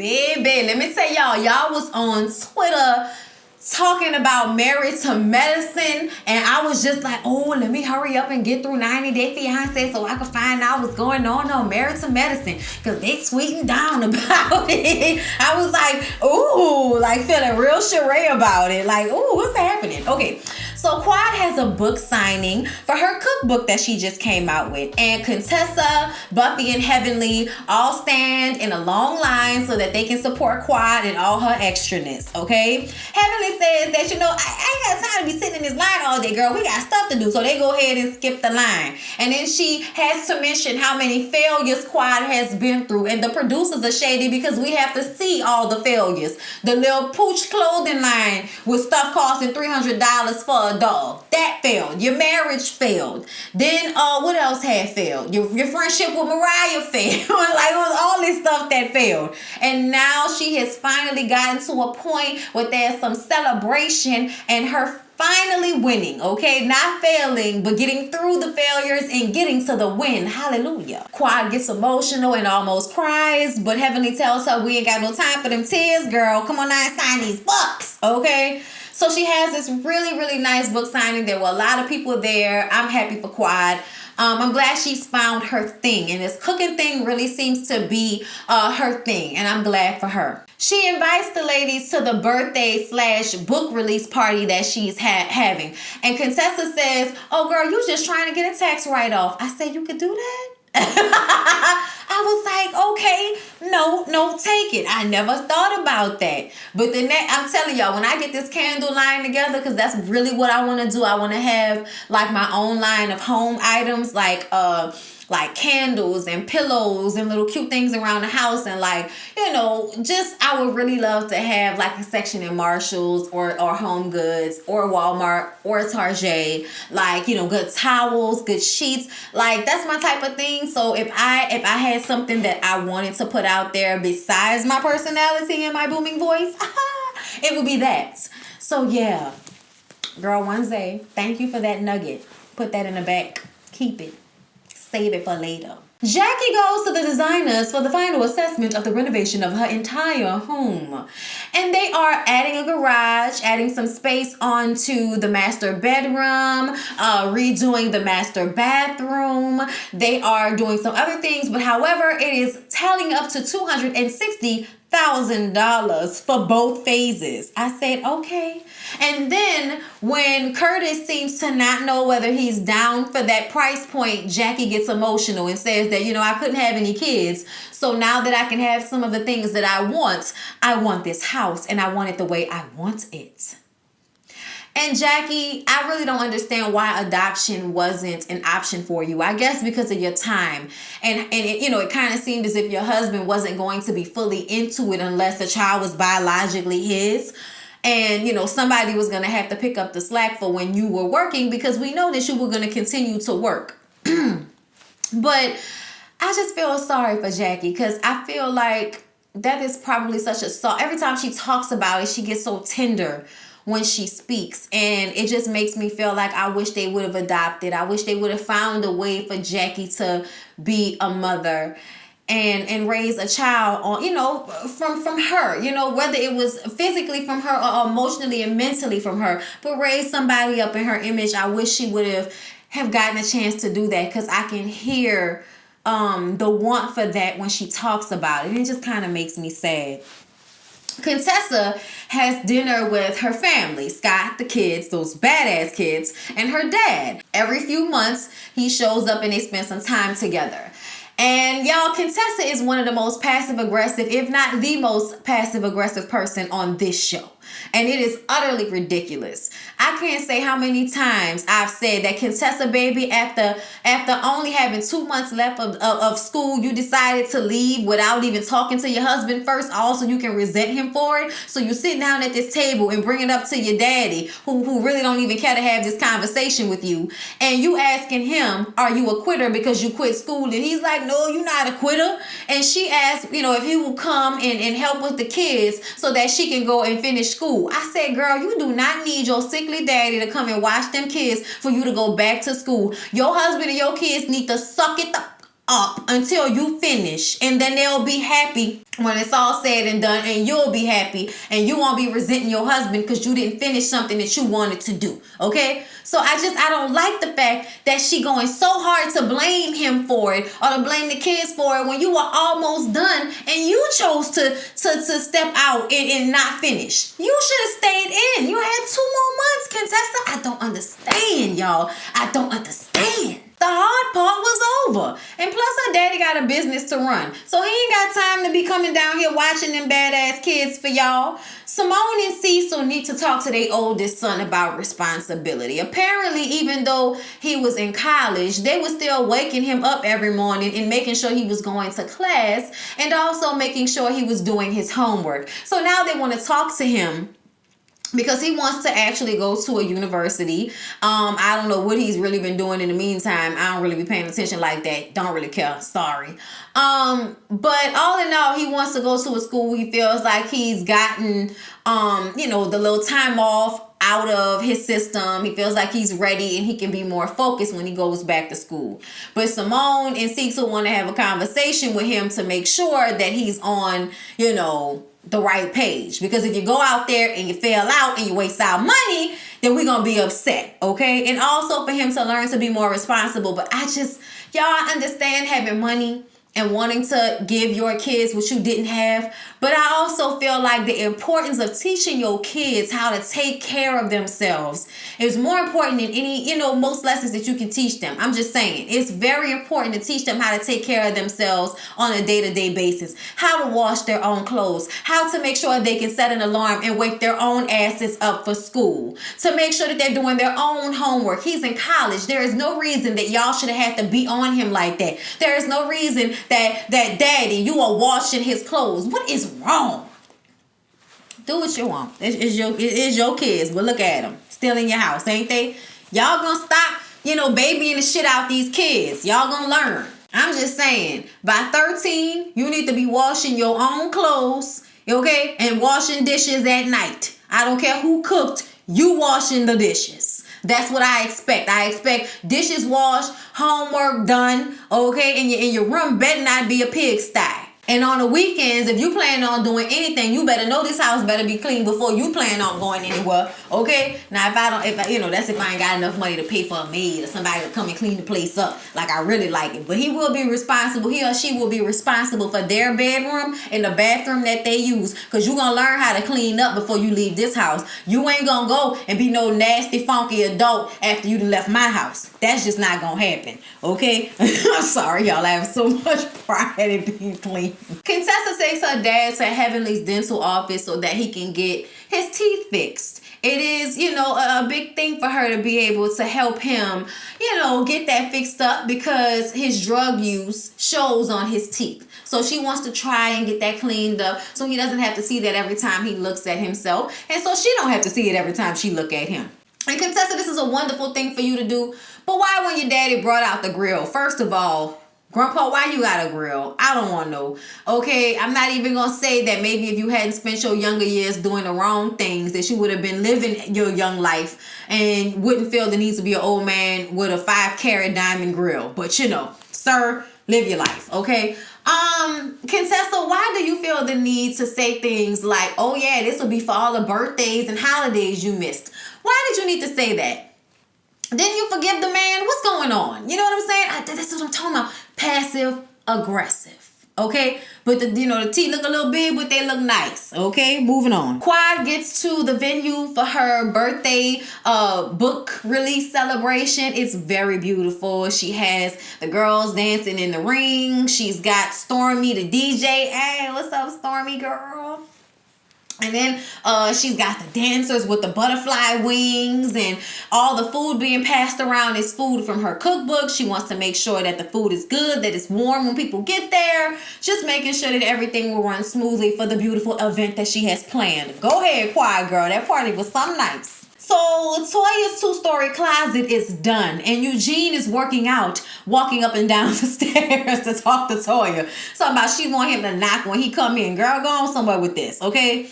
Baby, let me tell y'all was on Twitter talking about Married to Medicine, and I was just like, oh, let me hurry up and get through 90 Day Fiance so I can find out what's going on Married to Medicine, because they tweeting down about it. I was like, ooh, like feeling real charade about it, like, ooh, what's happening? Okay, so Quad has a book signing for her cookbook that she just came out with, and Contessa, Buffy, and Heavenly all stand in a long line so that they can support Quad and all her extraness, okay? Heavenly says that, I ain't got time to be sitting in this line all day, girl. We got stuff to do. So they go ahead and skip the line. And then she has to mention how many failures Quad has been through. And the producers are shady because we have to see all the failures. The little Pooch clothing line with stuff costing $300 for a dog. That failed. Your marriage failed. Then what else had failed? Your friendship with Mariah failed. Like, it was all this stuff that failed. And now she has finally gotten to a point where there's some celebration and her finally winning, okay? Not failing, but getting through the failures and getting to the win. Hallelujah. Quad gets emotional and almost cries, but Heavenly tells her we ain't got no time for them tears, girl. Come on now and sign these books, okay? So she has this really, really nice book signing. There were a lot of people there. I'm happy for Quad. I'm glad she's found her thing, and this cooking thing really seems to be her thing, and I'm glad for her. She invites the ladies to the birthday/book release party that she's having, and Contessa says, oh girl, you just trying to get a tax write-off. I said, you could do that? I was like, okay, no, take it. I never thought about that. But the I'm telling y'all, when I get this candle line together, because that's really what I want to do. I want to have like my own line of home items, like candles and pillows and little cute things around the house, and just I would really love to have like a section in Marshalls or Home Goods or Walmart or Target, good towels, good sheets. Like, that's my type of thing. So if I had something that I wanted to put out there besides my personality and my booming voice, it would be that. So yeah, girl, Wednesday, thank you for that nugget. Put that in the back. Keep it. Save it for later. Jackie goes to the designers for the final assessment of the renovation of her entire home. And they are adding a garage, adding some space onto the master bedroom, redoing the master bathroom. They are doing some other things, but however, it is tallying up to $260,000 for both phases. I said, okay. And then when Curtis seems to not know whether he's down for that price point, Jackie gets emotional and says that, I couldn't have any kids. So now that I can have some of the things that I want this house, and I want it the way I want it. And Jackie, I really don't understand why adoption wasn't an option for you. I guess because of your time. And it kind of seemed as if your husband wasn't going to be fully into it unless the child was biologically his. And, somebody was going to have to pick up the slack for when you were working, because we know that you were going to continue to work. But I just feel sorry for Jackie, because I feel like that is probably such a soft. Every time she talks about it, she gets so tender when she speaks, and it just makes me feel like I wish they would have adopted. I wish they would have found a way for Jackie to be a mother and raise a child on, from her, whether it was physically from her or emotionally and mentally from her, but raise somebody up in her image. I wish she would have gotten a chance to do that, because I can hear the want for that when she talks about it. It just kind of makes me sad. Contessa has dinner with her family, Scott, the kids, those badass kids, and her dad. Every few months, he shows up and they spend some time together. And y'all, Contessa is one of the most passive-aggressive, if not the most passive-aggressive person on this show. And it is utterly ridiculous. I can't say how many times I've said that Contessa, baby, after only having 2 months left of school, you decided to leave without even talking to your husband first, also you can resent him for it. So you sit down at this table and bring it up to your daddy, who really don't even care to have this conversation with you. And you asking him, are you a quitter because you quit school? And he's like, no, you're not a quitter. And she asked, if he will come and help with the kids so that she can go and finish school. I said, girl, you do not need your sickly daddy to come and watch them kids for you to go back to school. Your husband and your kids need to suck it up. up until you finish, and then they'll be happy when it's all said and done, and you'll be happy, and you won't be resenting your husband because you didn't finish something that you wanted to do. Okay, so I don't like the fact that she going so hard to blame him for it, or to blame the kids for it, when you were almost done and you chose to step out and not finish. You should have stayed in. You had 2 more months, Contessa. I don't understand, y'all. I don't understand. The hard part was over. And plus, her daddy got a business to run. So he ain't got time to be coming down here watching them badass kids for y'all. Simone and Cecil need to talk to their oldest son about responsibility. Apparently, even though he was in college, they were still waking him up every morning and making sure he was going to class, and also making sure he was doing his homework. So now they want to talk to him because he wants to actually go to a university. I don't know what he's really been doing in the meantime. I don't really be paying attention like that. Don't really care. Sorry. But all in all, he wants to go to a school. He feels like he's gotten, the little time off out of his system. He feels like he's ready and he can be more focused when he goes back to school. But Simone and Cecil want to have a conversation with him to make sure that he's on, the right page. Because if you go out there and you fail out and you waste our money, then we're going to be upset. Okay. And also for him to learn to be more responsible. But y'all understand having money and wanting to give your kids what you didn't have. But I also feel like the importance of teaching your kids how to take care of themselves is more important than any, most lessons that you can teach them. I'm just saying, it's very important to teach them how to take care of themselves on a day-to-day basis, how to wash their own clothes, how to make sure they can set an alarm and wake their own asses up for school, to make sure that they're doing their own homework. He's in college. There is no reason that y'all should have had to be on him like that. There is no reason that daddy, you are washing his clothes. What is wrong? Do what you want. It's your kids, but look at them. Still in your house, ain't they? Y'all gonna stop, babying the shit out these kids. Y'all gonna learn. I'm just saying, by 13, you need to be washing your own clothes, okay? And washing dishes at night. I don't care who cooked, you washing the dishes. That's what I expect. I expect dishes washed, homework done, okay? And your room better not be a pigsty. And on the weekends, if you plan on doing anything, you better know this house better be clean before you plan on going anywhere, okay? Now, that's if I ain't got enough money to pay for a maid or somebody to come and clean the place up like I really like it. But he will be responsible. He or she will be responsible for their bedroom and the bathroom that they use, because you're going to learn how to clean up before you leave this house. You ain't going to go and be no nasty, funky adult after you done left my house. That's just not going to happen, okay? I'm sorry, y'all. I have so much pride in being clean. Contessa takes her dad to Heavenly's dental office so that he can get his teeth fixed. It is, a big thing for her to be able to help him, get that fixed up, because his drug use shows on his teeth. So she wants to try and get that cleaned up so he doesn't have to see that every time he looks at himself. And so she don't have to see it every time she look at him. And Contessa, this is a wonderful thing for you to do. But why when your daddy brought out the grill? First of all, Grandpa, why you got a grill? I don't want to know. Okay, I'm not even going to say that maybe if you hadn't spent your younger years doing the wrong things, that you would have been living your young life and wouldn't feel the need to be an old man with a 5-carat diamond grill. But sir, live your life, okay? Contessa, why do you feel the need to say things like, oh yeah, this will be for all the birthdays and holidays you missed? Why did you need to say that? Didn't you forgive the man? What's going on? You know what I'm saying? That's what I'm talking about. Passive aggressive. Okay? But the teeth look a little big, but they look nice. Okay? Moving on. Quad gets to the venue for her birthday book release celebration. It's very beautiful. She has the girls dancing in the ring. She's got Stormy, the DJ. Hey, what's up, Stormy girl? And then she's got the dancers with the butterfly wings, and all the food being passed around is food from her cookbook. She wants to make sure that the food is good, that it's warm when people get there. Just making sure that everything will run smoothly for the beautiful event that she has planned. Go ahead, quiet girl. That party was so nice. So Toya's 2-story closet is done, and Eugene is working out, walking up and down the stairs to talk to Toya. Something about she want him to knock when he come in. Girl, go on somewhere with this, okay?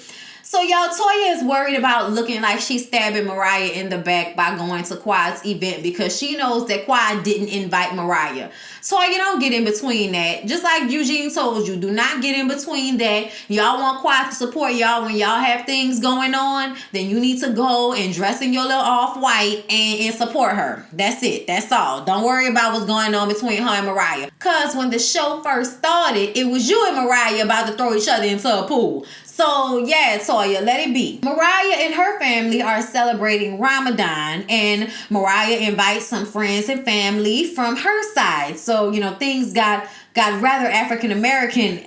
So y'all, Toya is worried about looking like she's stabbing Mariah in the back by going to Quad's event because she knows that Quad didn't invite Mariah. Toya, don't get in between that. Just like Eugene told you, do not get in between that. Y'all want Quad to support y'all when y'all have things going on, then you need to go and dress in your little off-white and support her. That's it. That's all. Don't worry about what's going on between her and Mariah. Because when the show first started, it was you and Mariah about to throw each other into a pool. So, yeah, Toya, let it be. Mariah and her family are celebrating Ramadan, and Mariah invites some friends and family from her side. So, things got rather African-American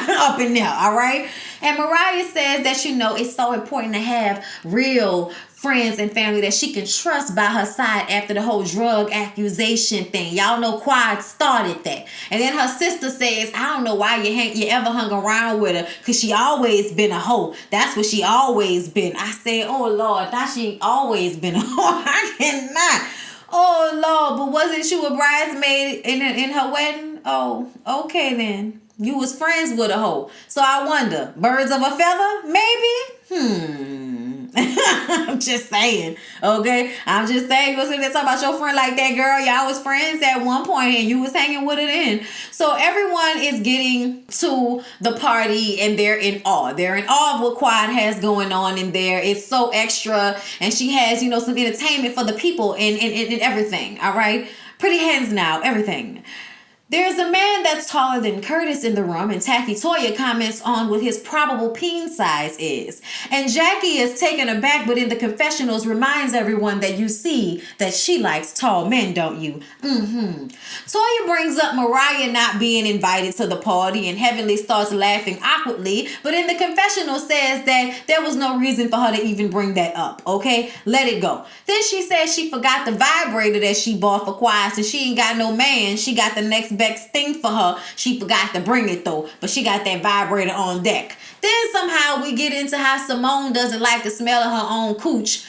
up in there, all right? And Mariah says that, it's so important to have real friends and family that she can trust by her side after the whole drug accusation thing. Y'all know Quad started that. And then her sister says, I don't know why you ever hung around with her, because she always been a hoe. That's what she always been. I said, oh Lord, now she always been a hoe. I cannot. Oh Lord, but wasn't you a bridesmaid in her wedding? Oh, okay then. You was friends with a hoe. So I wonder, birds of a feather? Maybe? I'm just saying, okay? I'm just saying, you was talking about your friend like that, girl. Y'all was friends at one point and you was hanging with her then. So everyone is getting to the party and they're in awe. They're in awe of what Quad has going on in there. It's so extra. And she has, some entertainment for the people and everything, all right? Pretty hands now, everything. There's a man that's taller than Curtis in the room, and Tacky Toya comments on what his probable peen size is. And Jackie is taken aback, but in the confessionals reminds everyone that you see that she likes tall men, don't you? Toya brings up Mariah not being invited to the party, and Heavenly starts laughing awkwardly, but in the confessional says that there was no reason for her to even bring that up, okay? Let it go. Then she says she forgot the vibrator that she bought for Quiet, so she ain't got no man. She got the next best thing for her. She forgot to bring it though, but she got that vibrator on deck. Then somehow we get into how Simone doesn't like the smell of her own cooch.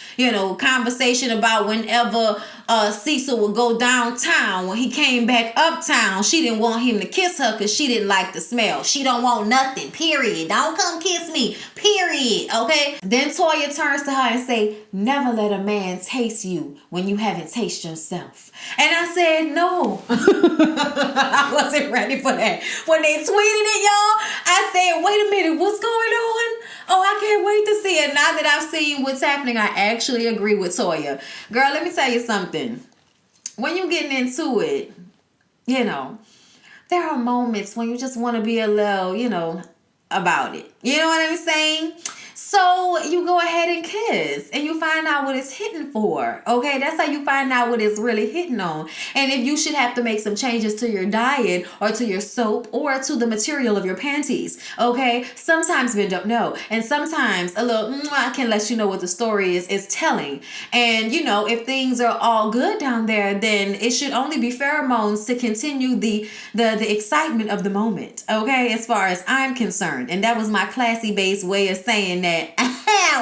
Conversation about whenever Cecil would go downtown. When he came back uptown, she didn't want him to kiss her because she didn't like the smell. She don't want nothing, period. Don't come kiss me, period, okay? Then Toya turns to her and say, never let a man taste you when you haven't tasted yourself. And I said, no. I wasn't ready for that. When they tweeted it, y'all, I said, wait a minute, what's going on? Oh, I can't wait to see it. Now that I've seen what's happening, I actually agree with Toya. Girl, let me tell you something. When you're getting into it, there are moments when you just want to be a little, about it. You know what I'm saying? So you go ahead and kiss and you find out what it's hitting for. Okay, that's how you find out what it's really hitting on. And if you should have to make some changes to your diet or to your soap or to the material of your panties. Okay, sometimes men don't know. And sometimes a little I can let you know what the story is telling. And if things are all good down there, then it should only be pheromones to continue the excitement of the moment. Okay, as far as I'm concerned. And that was my classy based way of saying that.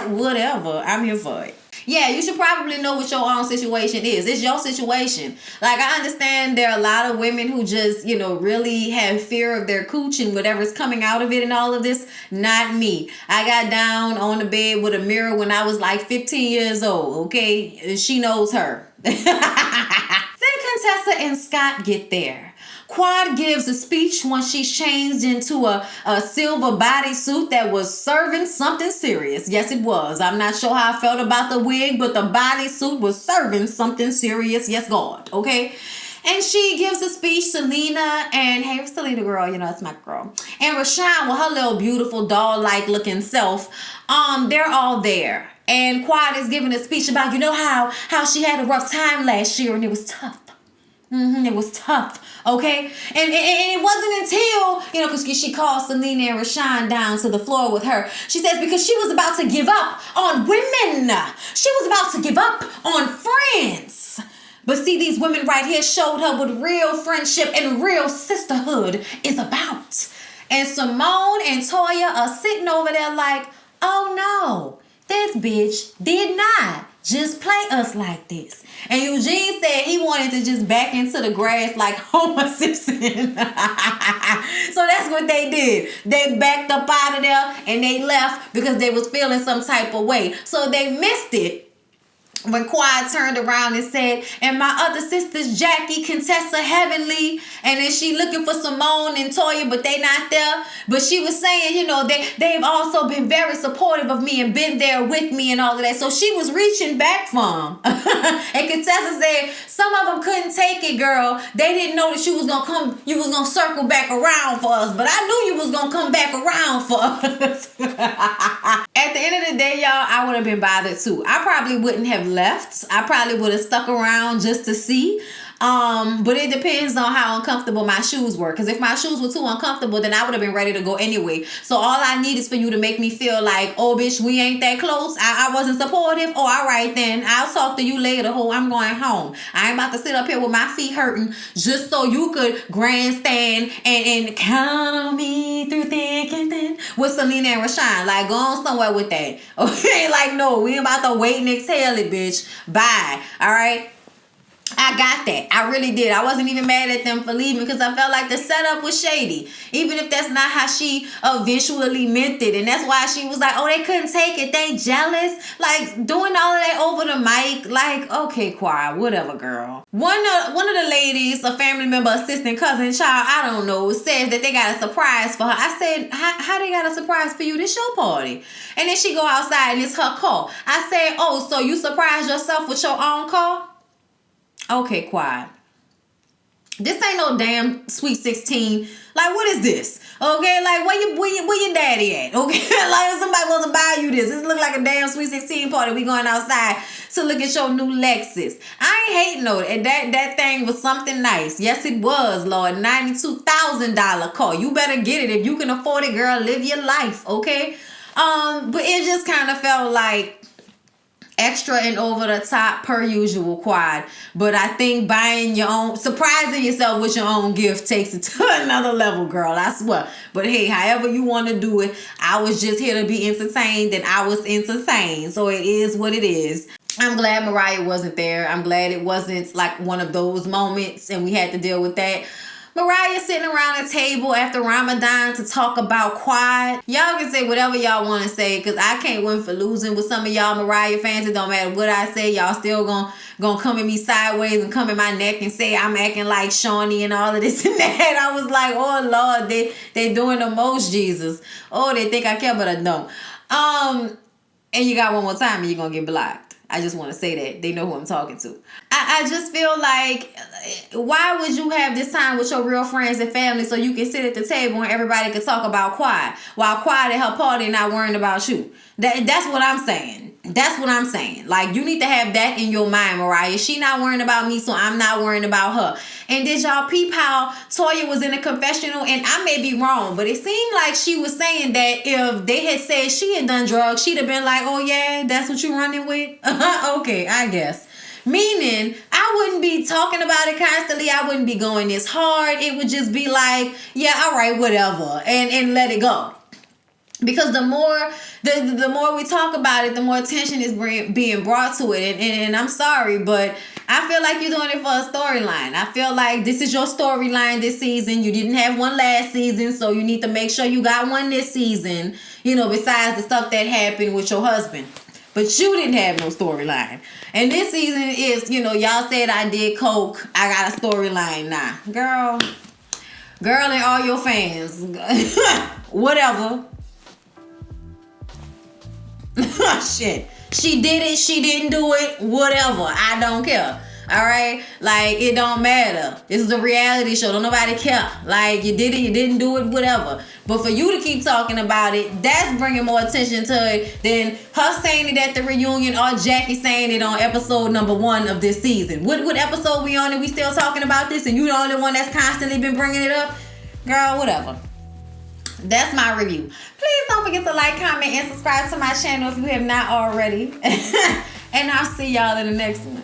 Whatever, I'm here for it. Yeah, you should probably know what your own situation is. It's your situation. Like, I understand there are a lot of women who just, really have fear of their cooch and whatever's coming out of it and all of this. Not me. I got down on the bed with a mirror when I was like 15 years old, okay? She knows her. Then Contessa and Scott get there. Quad gives a speech once she's changed into a silver bodysuit that was serving something serious. Yes, it was. I'm not sure how I felt about the wig, but the bodysuit was serving something serious. Yes, God. Okay? And she gives a speech, Selena, and hey, Selena girl, it's my girl. And Rashawn with her little beautiful doll-like looking self. They're all there. And Quad is giving a speech about, how she had a rough time last year and it was tough. It was tough, okay? And it wasn't until, because she called Selena and Rashawn down to the floor with her. She says because she was about to give up on women. She was about to give up on friends. But see, these women right here showed her what real friendship and real sisterhood is about. And Simone and Toya are sitting over there like, oh no, this bitch did not just play us like this. And Eugene said he wanted to just back into the grass like Homer Simpson. So that's what they did. They backed up out of there and they left because they was feeling some type of way. So they missed it when Quiet turned around and said, and my other sisters, Jackie, Contessa, Heavenly, and then she looking for Simone and Toya, but they not there. But she was saying, you know, they've also been very supportive of me and been there with me and all of that. So she was reaching back for them. And Contessa said, some of them couldn't take it, girl. They didn't know that you was gonna circle back around for us. But I knew you was gonna come back around for us. At the end of the day, y'all, I would have been bothered too. I probably wouldn't have left. I probably would have stuck around just to see. But it depends on how uncomfortable my shoes were. Because if my shoes were too uncomfortable, then I would have been ready to go anyway. So all I need is for you to make me feel like, oh, bitch, we ain't that close. I wasn't supportive. Oh, all right, then. I'll talk to you later. Oh, I'm going home. I ain't about to sit up here with my feet hurting just so you could grandstand and count on me through thick and thin with Selena and Rashawn. Like, go on somewhere with that. Okay? Like, no, we ain't about to wait and exhale it, bitch. Bye. All right? I got that. I really did. I wasn't even mad at them for leaving because I felt like the setup was shady. Even if that's not how she eventually meant it. And that's why she was like, oh, they couldn't take it. They jealous. Like, doing all of that over the mic. Like, okay, Choir, whatever, girl. One of the ladies, a family member, assistant, cousin, child, I don't know, says that they got a surprise for her. I said, how they got a surprise for you? This your party. And then she go outside and it's her car. I said, oh, so you surprised yourself with your own car? Okay, Quiet. This ain't no damn Sweet 16. Like, what is this? Okay, like, where your daddy at? Okay, like, somebody wants to buy you this. This look like a damn Sweet 16 party. We going outside to look at your new Lexus. I ain't hating on it. That thing was something nice. Yes, it was, Lord. $92,000 car. You better get it. If you can afford it, girl, live your life, okay? But it just kind of felt like extra and over the top per usual, Quad. But I think buying your own, surprising yourself with your own gift takes it to another level, girl. I swear. But hey, however you want to do it, I was just here to be entertained and I was entertained. So it is what it is. I'm glad Mariah wasn't there. I'm glad it wasn't like one of those moments and we had to deal with that. Mariah sitting around a table after Ramadan to talk about Quad. Y'all can say whatever y'all want to say because I can't win for losing with some of y'all Mariah fans. It don't matter what I say. Y'all still gonna come at me sideways and come in my neck and say I'm acting like Shawnee and all of this and that. I was like, oh, Lord, they doing the most, Jesus. Oh, they think I care, but I don't. And you got one more time and you're going to get blocked. I just want to say that. They know who I'm talking to. I just feel like, why would you have this time with your real friends and family so you can sit at the table and everybody can talk about Quiet while Quiet at her party not worrying about you? That's what I'm saying. That's what I'm saying. Like, you need to have that in your mind, Mariah. She not worrying about me, so I'm not worrying about her. And did y'all peep how Toya was in a confessional? And I may be wrong, but it seemed like she was saying that if they had said she had done drugs, she'd have been like, oh yeah, that's what you running with? Okay, I guess. Meaning, I wouldn't be talking about it constantly. I wouldn't be going this hard. It would just be like, yeah, all right, whatever. And let it go. Because the more we talk about it, the more attention is being brought to it. And I'm sorry, but I feel like you're doing it for a storyline. I feel like this is your storyline this season. You didn't have one last season, so you need to make sure you got one this season, you know, besides the stuff that happened with your husband. But you didn't have no storyline. And this season is, you know, y'all said I did coke. I got a storyline now. Girl and all your fans. Whatever. Shit. She did it. She didn't do it. Whatever. I don't care. All right? Like, it don't matter. This is a reality show. Don't nobody care. Like, you did it. You didn't do it. Whatever. But for you to keep talking about it, that's bringing more attention to it than her saying it at the reunion or Jackie saying it on episode number 1 of this season. What episode we on and we still talking about this and you the only one that's constantly been bringing it up? Girl, whatever. That's my review. Please don't forget to like, comment, and subscribe to my channel if you have not already. And I'll see y'all in the next one.